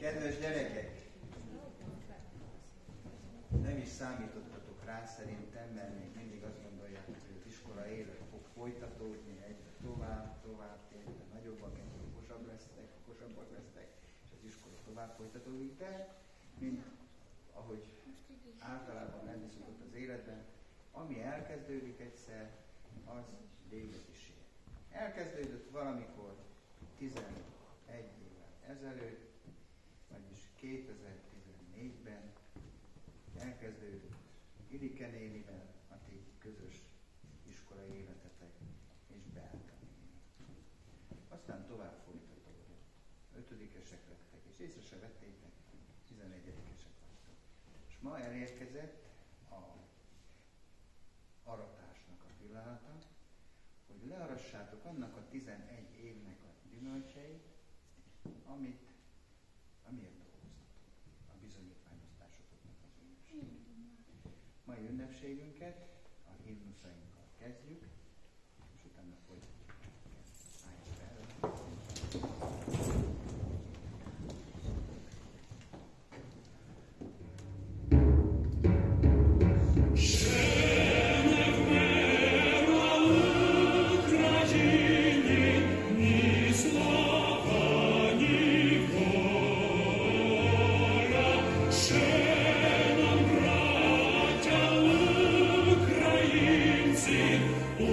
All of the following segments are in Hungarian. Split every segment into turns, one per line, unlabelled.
Kedves gyerekek, nem is számítottatok rá szerintem, mert még mindig azt gondolják, hogy az iskola élet fog folytatódni, egyre tovább, egyre nagyobbak, egyre okosabbak lesztek, és az iskola tovább folytatódik, de mint ahogy általában lenni szokott az életben, ami elkezdődik egyszer, az véget is ér. Elkezdődött valamikor 11 évvel ezelőtt, vagyis 2014-ben elkezdődött Ilike nénivel a ti közös iskolai életetek és Beáta néni. Aztán tovább folytatódott. 5-esek lettek, és észre se vettétek, 11-esek lettek. És ma elérkezett a aratásnak a pillanata, hogy learassátok annak a 11 évnek a gyümölcseit, amiért dolgoztatok, a bizonyítványosztásotoknak az ünnepségét. Mai ünnepségünket a himnuszainkkal kezdjük, és utána folytatjuk. Állj fel!
Oh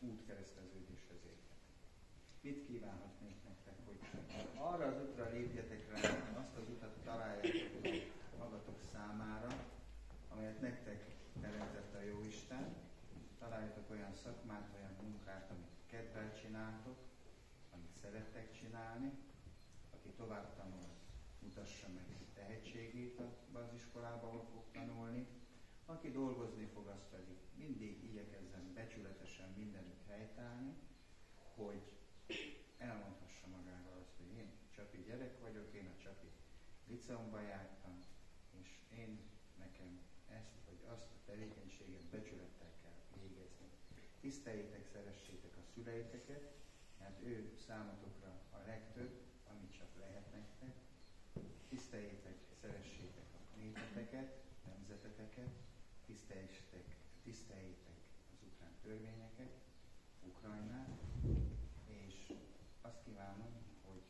útkereszteződéshez értek. Mit kívánhatnék nektek, hogy arra az útra lépjetek rá, azt az utat találjátok magatok számára, amelyet nektek teremtett a Jóisten, találjatok olyan szakmát, olyan munkát, amit kedvel csináltok, amit szerettek csinálni, aki tovább tanul, mutassa meg tehetségét az iskolában, ahol fog tanulni, aki dolgozni fog, az pedig mindig igyekezzen becsületesen mindenütt helytállni, hogy elmondhassa magáról azt, hogy én csapi gyerek vagyok, én a csapi liceumba jártam, és nekem ezt vagy azt a tevékenységet becsülettel kell végezni. Tiszteljétek, szeressétek a szüleiteket, mert ő számotokra a legtöbb, amit csak lehet nektek. Tiszteljétek, szeressétek a népeteket, nemzeteteket, tiszteljétek az ukrán törvényeket, Ukrajnát, és azt kívánom, hogy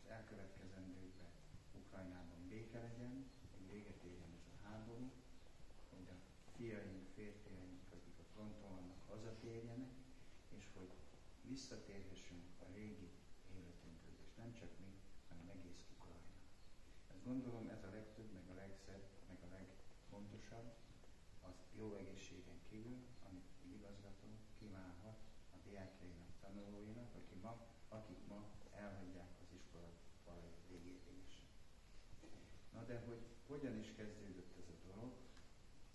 az elkövetkezendőkben Ukrajnában béke legyen, hogy véget érjen ez a háború, hogy a fiaink, férfiaink, akik a fronton vannak, hazatérjenek, és hogy visszatérhessünk a régi életünkhöz, és nem csak mi, hanem egész Ukrajna. Ezt gondolom, ez a legtöbb, meg a legszebb, meg a legfontosabb, az jó egészségen kívül, amit egy igazgató kívánhat a diákjainak, tanulóinak, akik ma elhagyják az iskola falai végérvényesen. Na de hogy hogyan is kezdődött ez a dolog,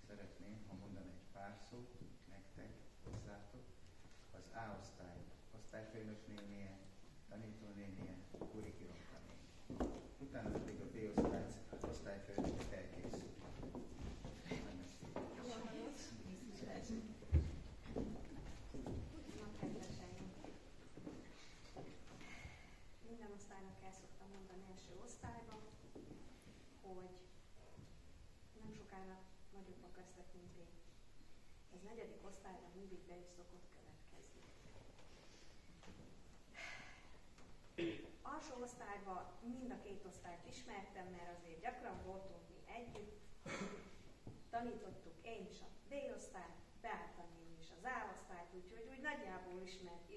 szeretném, ha mondani egy pár szót nektek, hozzátok, az A-osztály osztályfőnök nénie, tanítónénie, kurikulumka nénie. Utána pedig a B-osztály osztályfőnök elkészül.
Minden osztálynak el szoktam mondani első osztályban, hogy nem sokára nagyobbak lesznek, mint én. Ez negyedik osztályban mindig be is szokott következni. Alsó osztályban mind a két osztályt ismertem, mert azért gyakran voltunk mi együtt. Tanítottuk én is a D-osztályt, Beáta néni is az A-osztályt, úgyhogy úgy nagyjából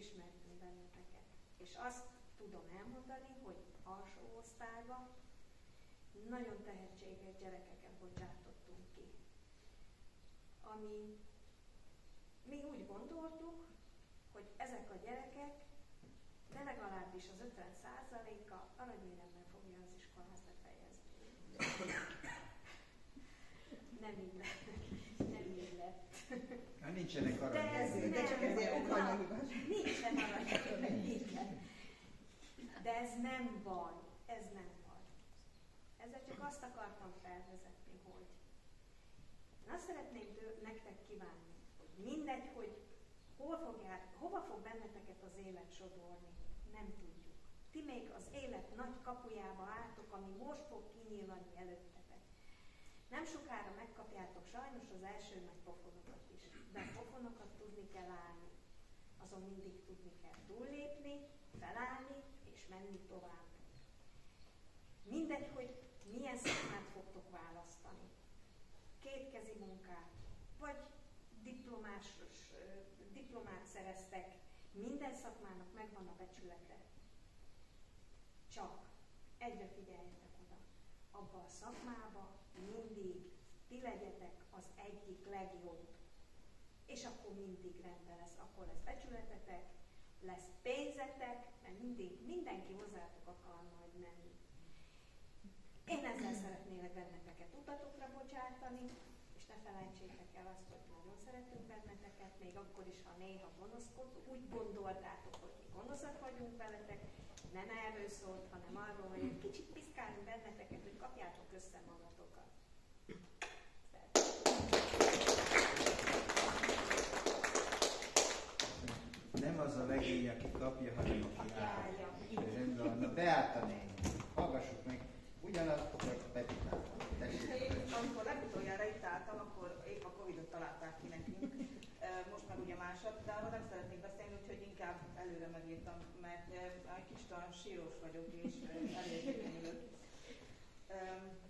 ismertünk benneteket. És azt tudom elmondani, hogy alsó osztályban nagyon tehetséges gyerekeket bocsátottunk ki. Ami mi úgy gondoltuk, hogy ezek a gyerekek, de legalábbis az 50%-a aranyéremmel fogja az iskolát befejezni. Nem így lett.
Hát nincsenek aranyéremmel.
De csak ezért okanyagban. Nincsen aranyéremmel. De ez nem baj. Ezzel csak azt akartam felvezetni, hogy én azt szeretném nektek kívánni, hogy mindegy, hogy hova fog benneteket az élet sodorni, nem tudjuk. Ti még az élet nagy kapujába álltok, ami most fog kinyílani előttetek. Nem sokára megkapjátok sajnos az első nagy pofonokat is, de a pofonokat tudni kell állni. Azon mindig tudni kell túllépni, felállni és menni tovább. Mindegy, hogy milyen szakmát fogtok választani. Kétkezi munkát, vagy diplomát szereztek, minden szakmának megvan a becsülete. Csak egyre figyeljetek oda. Abba a szakmába mindig ti legyetek az egyik legjobb. És akkor mindig rendben lesz, akkor lesz becsületetek, lesz pénzetek, mert mindenki hozzátok akar majd menni. Én ezzel szeretnélek benneteket utatokra bocsátani, és ne felejtsétek el azt, hogy nagyon szeretünk benneteket, még akkor is, ha néha gonoszkodunk, úgy gondoltátok, hogy mi gonoszak vagyunk veletek, nem erről szólt, hanem arról, hogy egy kicsit piszkálunk benneteket, hogy kapjátok össze magatokat.
Nem az a legény, aki kapja, hanem aki állja. Rendben, na Beáta néni, hallgassuk meg, ugyanazt a Petitát.
Amikor legutoljára itt álltam, akkor épp a Covid-ot találták ki nekünk. Most meg ugye másod, de arról nem szeretnék beszélni, úgyhogy inkább előre megírtam, mert egy kis talán sírós vagyok és elérzékenyülök.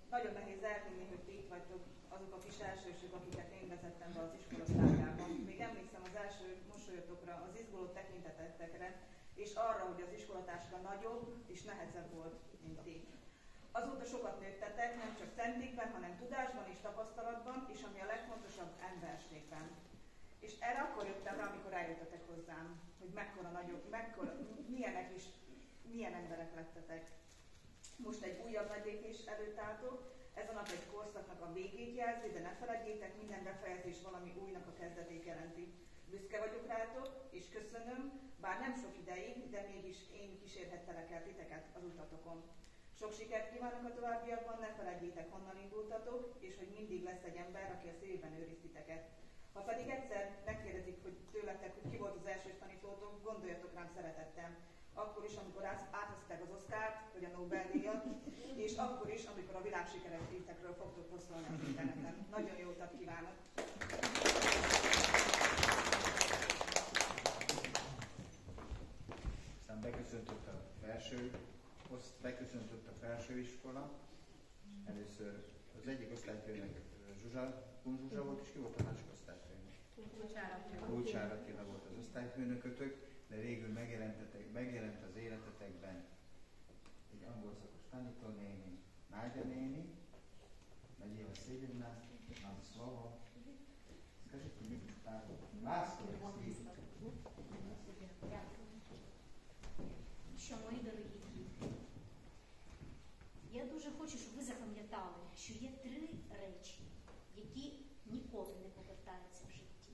Nagyon nehéz elhinni, hogy ti itt vagytok azok a kis elsősök, akiket én vezettem be az iskolasztárgában. Még emlékszem az első mosolyotokra, az izguló tekintetetekre, és arra, hogy az iskolatáska nagyobb és nehezebb volt, mint ti. Azóta sokat nőttetek, nem csak centikben, hanem tudásban és tapasztalatban, és ami a legfontosabb, emberségben. És erre akkor jöttem rá, amikor eljöttetek hozzám, hogy mekkora nagyobb, milyenek is, milyen emberek lettetek. Most egy újabb nagy lépés előtt álltok, ez a nap egy korszaknak a végét jelzi, de ne feledjétek, minden befejezés valami újnak a kezdetét jelenti. Büszke vagyok rátok, és köszönöm, bár nem sok ideig, de mégis én kísérhettelek el titeket az utatokon. Sok sikert kívánok a továbbiakban, ne feledjétek, honnan indultatok, és hogy mindig lesz egy ember, aki a szívében őriz titeket. Ha pedig egyszer megkérdezik tőletek, hogy ki volt az első tanítótok, gondoljatok rám szeretettem. Akkor is, amikor átvesztek az Oscart, vagy a Nobel-díjat, és akkor is, amikor a világsikerekről fogtok posztolni az interneten. Nagyon jó utat kívánok!
Aztán beköszöntött a felsőiskola. Először az egyik osztályfőnök Zsuzsa volt, és ki volt a másik osztályfőnök? Kulcsár Attila volt az osztályfőnökötök, de végül megjelent az életetekben egy angol szakos tanítónéni, Nágya néni, Nagyja Szégyemná, Mám Szlava, скажите мне, László,
Що, мої дорогі діти, я дуже хочу, щоб ви запам'ятали, що є 3 речі, які ніколи не повертаються в житті.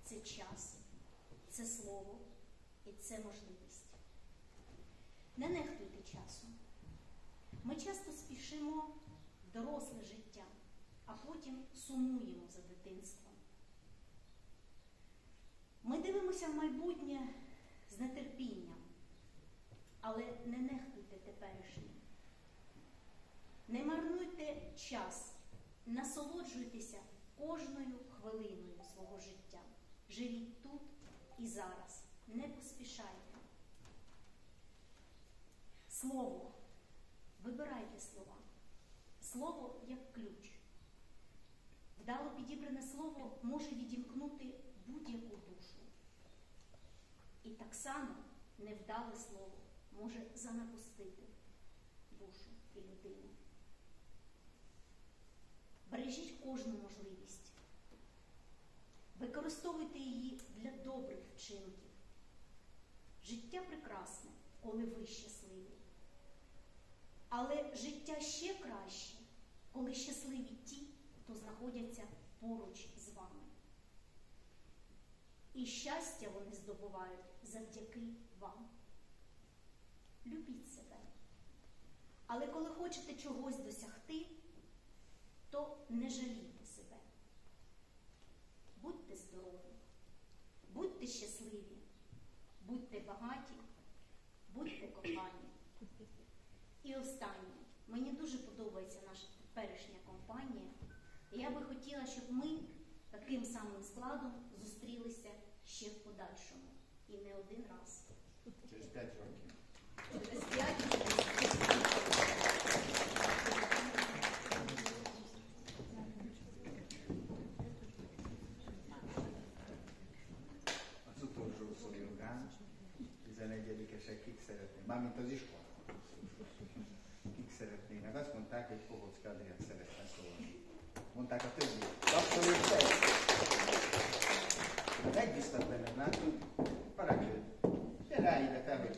Це час, це слово і це можливість. Не нехтуйте часом. Ми часто спішимо в доросле життя, а потім сумуємо за дитинством. Ми дивимося в майбутнє з нетерпінням, але не нехтуйте теперішнім. Не марнуйте час, насолоджуйтеся кожною хвилиною свого життя. Живіть тут і зараз, не поспішайте. Слово. Вибирайте слова. Слово як ключ. Вдало підібране слово може відімкнути будь-яку душу. І так само невдале слово може занапустити душу і людину. Бережіть кожну можливість. Використовуйте її для добрих вчинків. Життя прекрасне, коли ви щасливі. Але життя ще краще, коли щасливі ті, хто знаходяться поруч з вами. І щастя вони здобувають завдяки вам. Любіть себе. Але коли хочете чогось досягти, то не жалійте себе. Будьте здорові, будьте щасливі, будьте багаті, будьте кохані. І останнє. Мені дуже подобається наша теперішня компанія. І я би хотіла, щоб ми таким самим складом зустрілися ще в подальшому. І не один раз.
Через 5 років.
Через 5 років.
Az utolsó szó jogán 11-esek kik szeretnék, mármint az iskola. Kik szeretnének. Azt mondták, hogy Kohocka Adrián szeretne szólni. Mondták a többiek. Tapsoljuk fel! Megbíztak benned, látod? Parancsolj! Gyere rá ide fel, hogy...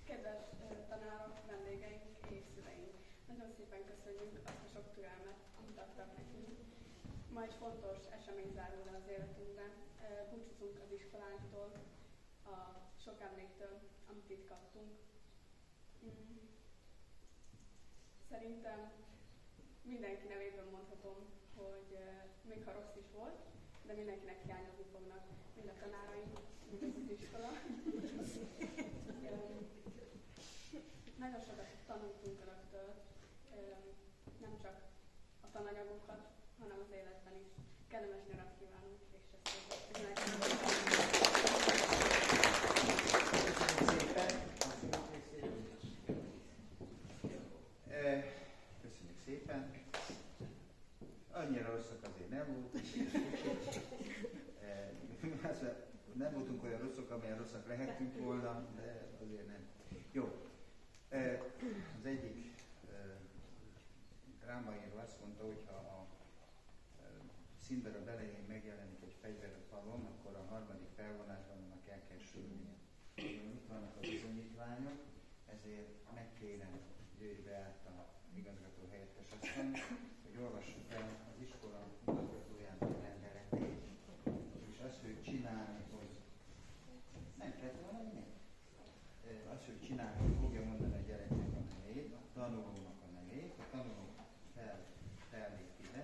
Kedves tanárok, vendégeink és szüleink! Nagyon szépen köszönjük azt a sok türelmet, amit adtak nekünk. Ma egy fontos esemény zárul le az életünkben. Búcsúzunk az iskolánktól, a sok emléktől, amit itt kaptunk. Szerintem mindenki nevében mondhatom, hogy még ha rossz is volt, de mindenkinek hiányozni fognak mind a tanáraink, mind az iskola. Nagyon sokat tanultunk önöktől, nem csak a tananyagokat, hanem az életben is. Kellemes nyarat kívánunk, és ezt
nem voltunk olyan rosszak, amilyen rosszak lehetünk volna, de azért nem. Jó. Az egyik drámaíró azt mondta, hogy ha a színben a belején megjelenik egy fegyver a falon, akkor a harmadik felvonásban annak el kell sülnie. Itt vannak a bizonyítványok, ezért megkérem, jöjj be át a igazgató helyettes asszony, hogy olvassuk el az iskola igazgatójának rendeletét, és azt, hogy csinálni, hogy nem kellett volna minél? Azt, hogy csinálni, hogy fogja mondani a gyereknek a nevét, a tanulónak a nevét, a tanuló fellép ide.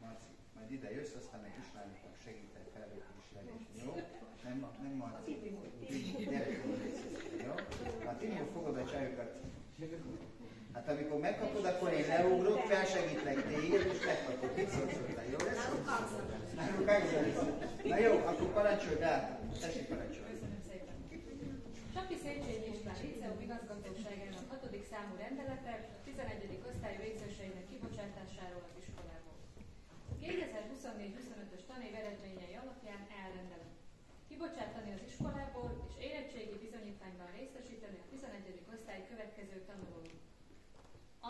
Marci, majd ide jössz, aztán a kislányoknak segítek fellépésre, jó? Nem Marci, gyerekről részletre, jó? Ha Timó fogod a csajokat, hát amikor megkapod, akkor én leugrok, felsegítlek téged, és megkapod. Mit szólsz hozzá, jó lesz? Náluk Na jó, akkor parancsolj át. Tessék parancsolj.
Köszönöm szépen. Csapi Széchenyi István Liceum igazgatóságának 6. számú rendelete a 11. osztály végzőseinek kibocsátásáról az iskolából. 2024-25-ös tanév eredményei alapján elrendelem kibocsátani az iskolából és érettségi bizonyítványban részesíteni a 11. osztály következő tanulóit.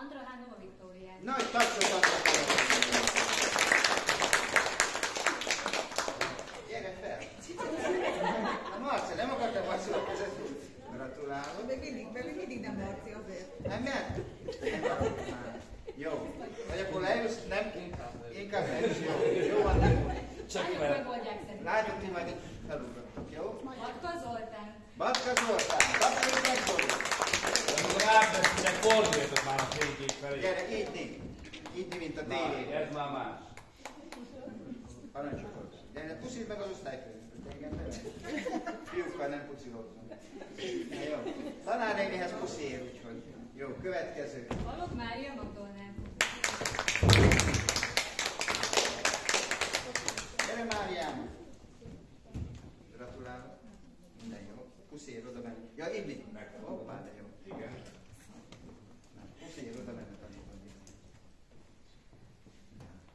Andra H. Nova Viktóriát.
Nagy tapsot adok! Gyere fel! Na Marci, nem akartam Marci a kezet? Gratulálok!
Még mindig nem Marci azért.
Nem ment? Jó. Vagy akkor lejössz? Nem? Inkább lejössz. Jó van, nem volt.
Lányok megoldják szerintem.
Lányok, ti majd felugratok, jó?
Batka Zoltán.
Batka Zoltán, tapsoljuk meg Zoltán!
Amikor átvesznek, forduljatok már a fénykép felé.
Gyere, így, mint a tévében.
Ez már más.
Parancsolod. Gyere, puszítsd meg az osztályfőnököt, engem nem. Fiúkkal nem puszilózom. Jó. Tanárnénihez puszér, úgyhogy. Jó, következő.
Balogh Mária Magdolnán.
Gyere Máriám! Gratulálok. Minden jó. Puszér oda menni. Ja, inni. Hoppá, de jó.
Igen.
Puszér oda menni tanítani.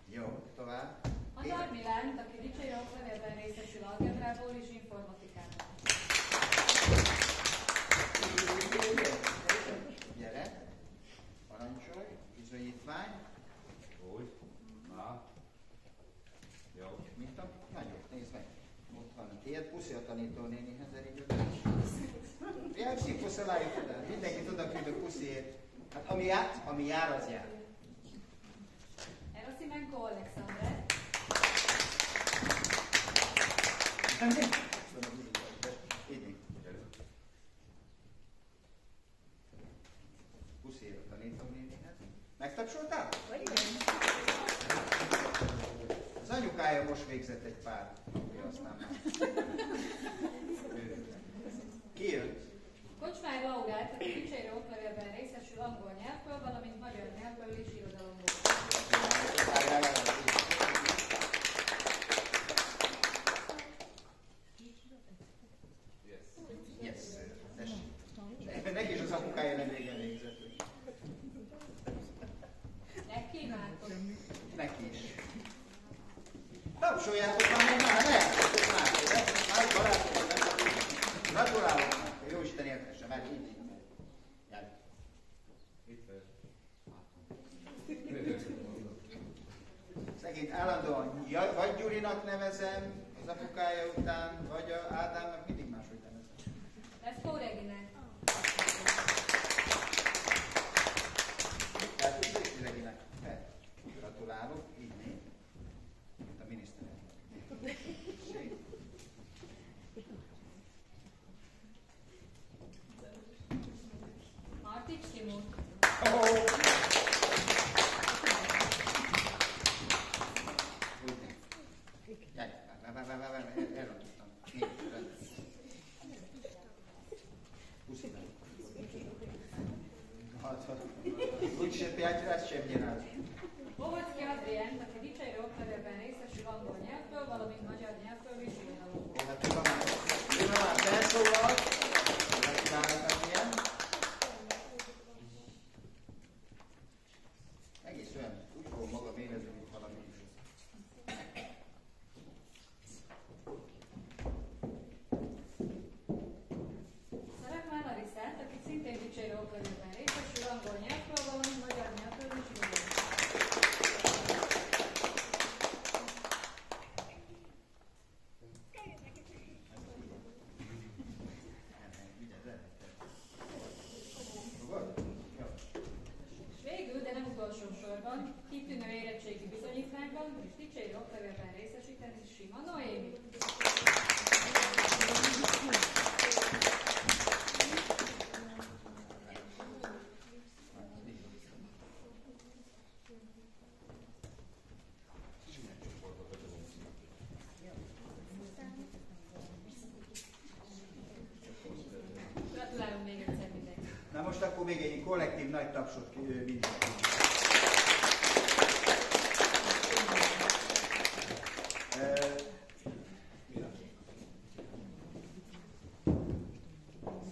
Jó, tovább.
Adar Milánt, aki dicsérő oklevélben részesül algebrából és informatikában.
Gyere. Parancsolj. Bizonyítvány.
Úgy. Na. Jó.
Mint a nagyobb, nézd meg. Ott van a tiéd, puszi a tanítónénihez elég. Jelpszik, puszoláljuk oda. Mindenkit oda küldök pusziért. Hát ami jár, az jár.
Erosimenko Alexander.
Így. Pusziért a tanítónénihez. Megtapsoltál? Az anyukája most végzett egy pár. Aztán már. Ki jött?
Kocsmár Laurát, aki dicsérő oklevélben részesül angol nyelvből, valamint magyar nyelvből és irodalomból.
Yes. Tessék. Neki is az apukája nem régen végzett.
Neki Márkot.
Neki is. Tapsoljátok már, ne! Már barátok, gratulálok! Jóisten értesse, már így. Járj.
Itt
Szegényt állandóan vagy Gyurinak nevezem az apukája után, vagy Ádámnak mindig máshogy nevezem.
Leszkó Regine.
Tehát úgy Szécsi Reginek. Gratulálok, így néz. Mint a miniszterelnök.
Martics Timur.
Elrontottam. Puszilám. Úgyse pět raz sem mě rád.
Bohocki Adrient, aki dicsérő oklevélben részesül angol nyelvből, valamint magyar nyelvből és irodalomból.
Hát tu már felszólalt. Gratulálok, ilyen. Egész olyan, úgy fogom magam érezni, mint valami is.
sorban kitűnő érettségi bizonyítványban és dicséri oklevélben részesíteni Sima Noémi. Gratulálunk még egyszer mindenki.
Na most akkor még egy kollektív nagy tapsot mindenki.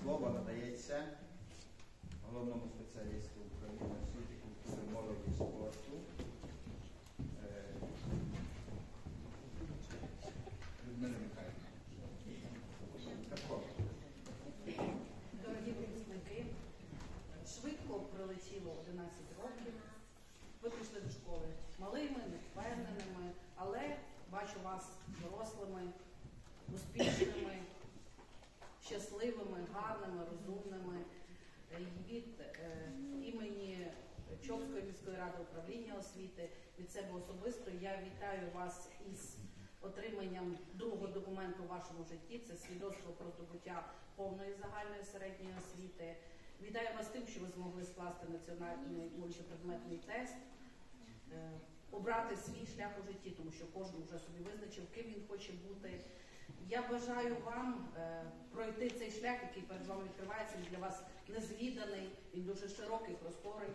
Слово надається головному спеціалісту управління освіти, культури, молоді і спорту Людмилі Михайлівні.
Дорогі випускники, швидко пролетіло 11 років. Ви прийшли до школи малими, невпевненими, але бачу вас дорослими, успішними, щасливими, гарними, розумними. Від імені Чопської міської ради управління освіти, від себе особисто я вітаю вас із отриманням другого документу у вашому житті. Це свідоцтво про здобуття повної загальної середньої освіти. Вітаю вас тим, що ви змогли скласти національний мультипредметний тест, обрати свій шлях у житті, тому що кожен вже собі визначив, ким він хоче бути. Я бажаю вам пройти цей шлях, який перед вами відкривається, він для вас незвіданий, він дуже широкий, просторий,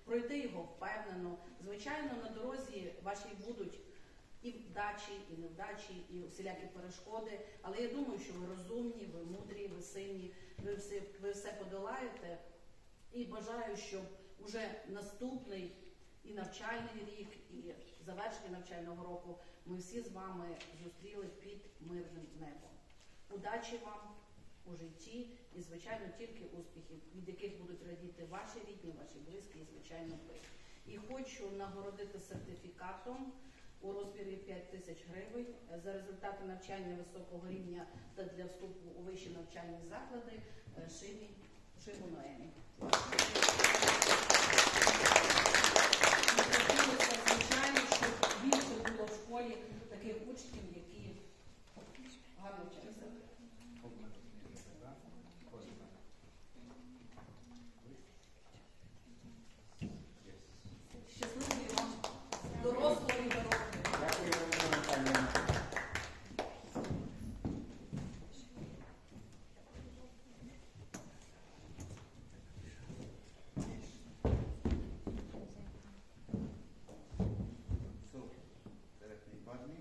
пройти його впевнено. Звичайно, на дорозі вашій будуть і вдачі, і невдачі, і всілякі перешкоди, але я думаю, що ви розумні, ви мудрі, ви сильні, ви все подолаєте. І бажаю, щоб уже наступний і навчальний рік, і завершення навчального року ми всі з вами зустріли під мирним небом. Удачі вам у житті і, звичайно, тільки успіхів, від яких будуть радіти ваші рідні, ваші близькі і, звичайно, ви. І хочу нагородити сертифікатом у розмірі 5 тисяч гривень за результати навчання високого рівня та для вступу у вищі навчальні заклади Шиму Ноемі. Звичайно, щоб більше було в школі таких учнів, які гарно вчаться. Щасливої вам дорослої дороги.
Дякую, Людмила Михайлівна. Szó szeretnék adni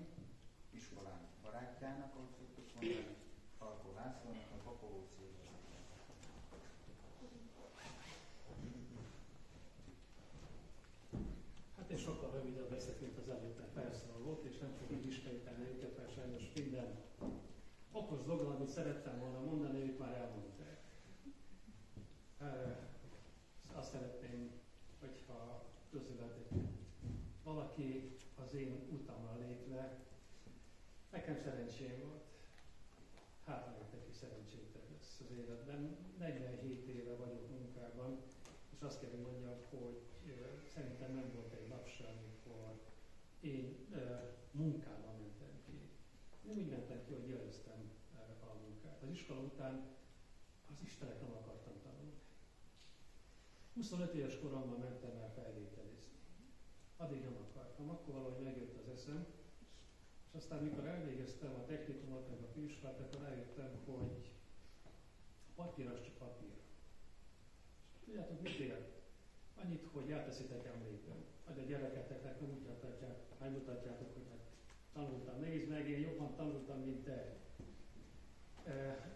iskolán barátjának, ahogy szoktuk mondani, Falkó Lászlónak, a Papovó Szilvának.
Hát én sokkal rövidebb leszek, mint az előttem felszólalót, és nem fogok ismételni őket, mert sajnos minden okos dolog, amit szerettem volna mondani, ők már elmondták. Azt szeretném, hogyha közületek valaki az én utamra lépne. Nekem szerencsém volt. Hát nektek is szerencsétek lesz az életben. 47 éve vagyok munkában, és azt kell, hogy mondjam, hogy szerintem nem volt egy nap sem, amikor én munkában mentem ki. Nem úgy mentem ki, hogy élveztem a munkát. Az iskola után az Istenek nem akartam tanulni. 25 éves koromban mentem el felvételizni. Addig nem akartam, akkor valahogy megjött az eszem, és aztán mikor elvégeztem a technikumot, meg a főiskolát, akkor rájöttem, hogy a papír az csak papír. És tudjátok, mit ér? Annyit, hogy elteszitek emlékben. Vagy a gyereketeknek megmutatjátok, hogy hát tanultam. Nézd meg, én jobban tanultam, mint te.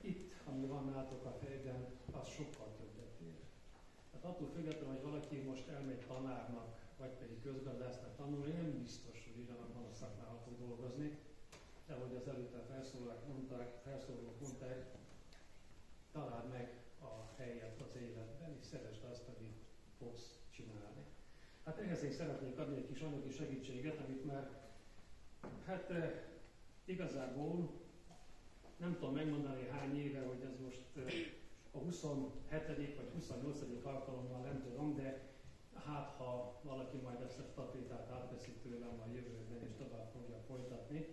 Itt, ami van nálatok a fejben, az sokkal többet ér. Tehát attól függetlenül, hogy valaki most elmegy tanárnak, vagy pedig közgazdásznak tanulni, nem biztos, hogy ugyanabban a szakmában fog dolgozni, de ahogy az előtte felszólalók mondták, találd meg a helyet az életben, és szeresd azt, amit fogsz csinálni. Hát ehhez én szeretnék adni egy kis anyagi segítséget, amit már, hát igazából nem tudom megmondani hány éve, hogy ez most a 27. vagy 28. alkalommal nem tudom, de hát ha valaki aki majd ezt a stafétát átveszi tőlem a jövőben és tovább fogja folytatni.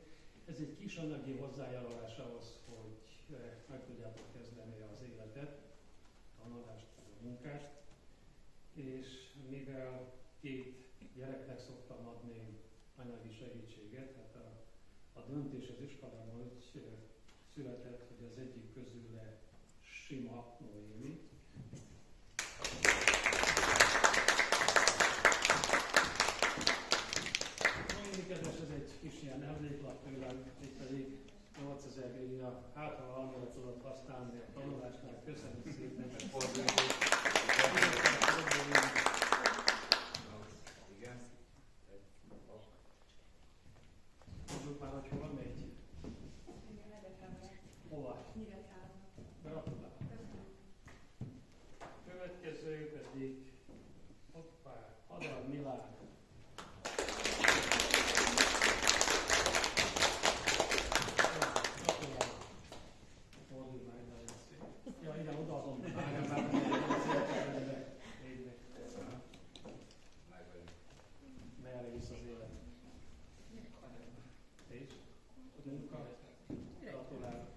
Ez egy kis anyagi hozzájárulás ahhoz, hogy meg tudjátok kezdeni az életet, tanulást, a munkát, és mivel 2 gyereknek szoktam adni anyagi segítséget, hát a döntés az iskolában úgy született, hogy az egyik közül Sima Noémi. Noémi kedves, ez egy kis ilyen emléklap tőlem, itt pedig 8000 grivna, hát ha valamire tudod használni a tanulásnál, köszönjük szépen.
Igen.
Tudjuk már, hogy hol megy? Hova? Gratulálok. Következő pedig Adar Milán. Gratulálok. Fordulj már ide, legyen szép. Ja, ide odaadom. Merre visz az élet? És? Munka? Gratulálok.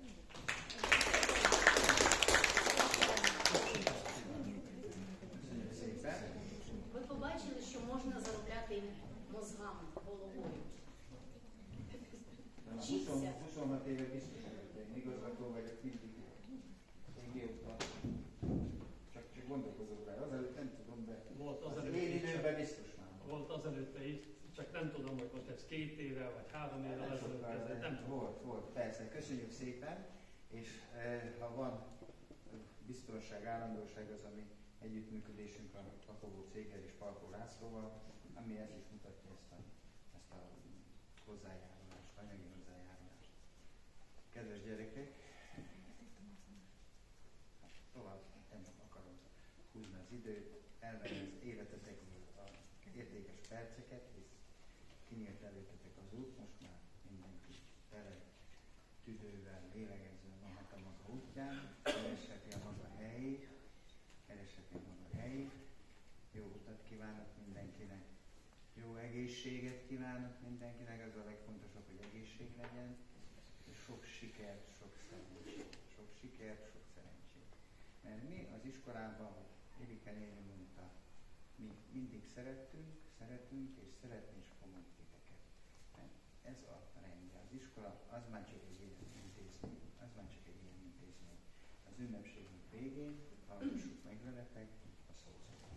Ви побачили, що можна заробляти мозгами, головою.
26 éve biztos vagyok, hogy én igazgató vagyok, mindig csak gondolkozok rá. Azelőtt nem tudom, de az én időben biztos már.
Volt azelőtte is, csak nem tudom, hogy most ez 2 éve vagy 3 éve ezelőtt kezdett, nem tudom.
Volt, persze. Köszönjük szépen, és ha van biztonság, állandóság, az a mi együttműködésünk a Kapogó céggel és Palkó Lászlóval, ami ez is mutatja ezt a hozzájárulást, anyagi hozzájárulást. Kedves gyerekek, tovább nem akarom húzni az időt, elvenni az életetekből az értékes perceket, hisz kinyílt előttetek az út, most már mindenki tele tüdővel, lélegezve mehet a maga útján, keresheti a maga helyét, jó utat kívánok mindenkinek, jó egészséget kívánok mindenkinek, ez a legfontosabb, hogy egészség legyen, és sok sikert, sok szerencsét. Mert mi az iskolában, Érike néni mondta, mi mindig szeretünk és szeretni is fogunk titeket. Mert ez a rendje. Az iskola az már csak egy ilyen intézmény. Az ünnepségünk végén hallgassuk meg veletek a szózatot.